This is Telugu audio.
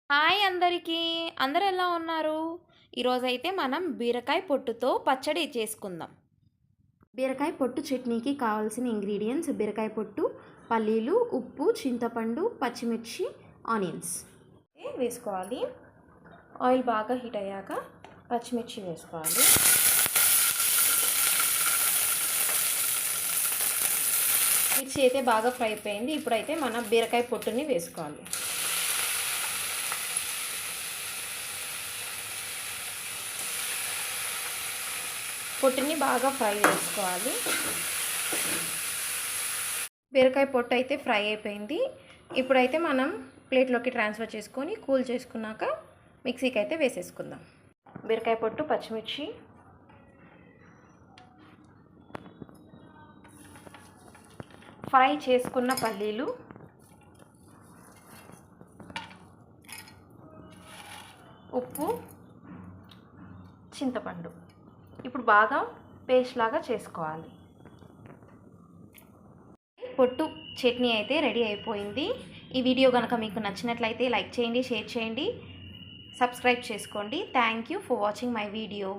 హాయ్ అందరికీ. అందరూ ఎలా ఉన్నారు? ఈరోజైతే మనం బీరకాయ పొట్టుతో పచ్చడి చేసుకుందాం. బీరకాయ పొట్టు చట్నీకి కావాల్సిన ఇంగ్రీడియంట్స్ బీరకాయ పొట్టు, పల్లీలు, ఉప్పు, చింతపండు, పచ్చిమిర్చి, ఆనియన్స్ వేసుకోవాలి. ఆయిల్ బాగా హీట్ అయ్యాక పచ్చిమిర్చి వేసుకోవాలి. మిర్చి అయితే బాగా ఫ్రై అయిపోయింది. ఇప్పుడైతే మనం బీరకాయ పొట్టుని వేసుకోవాలి. పొట్టుని బాగా ఫ్రై చేసుకోవాలి. బీరకాయ పొట్టు అయితే ఫ్రై అయిపోయింది. ఇప్పుడైతే మనం ప్లేట్లోకి ట్రాన్స్ఫర్ చేసుకొని కూల్ చేసుకున్నాక మిక్సీకి అయితే వేసేసుకుందాం. బీరకాయ పొట్టు, పచ్చిమిర్చి, ఫ్రై చేసుకున్న పల్లీలు, ఉప్పు, చింతపండు ఇప్పుడు బాగా పేస్ట్ లాగా చేసుకోవాలి. పొట్టు చట్నీ అయితే రెడీ అయిపోయింది. ఈ వీడియో కనుక మీకు నచ్చినట్లయితే లైక్ చేయండి, షేర్ చేయండి, సబ్స్క్రైబ్ చేసుకోండి. Thank you for watching my video.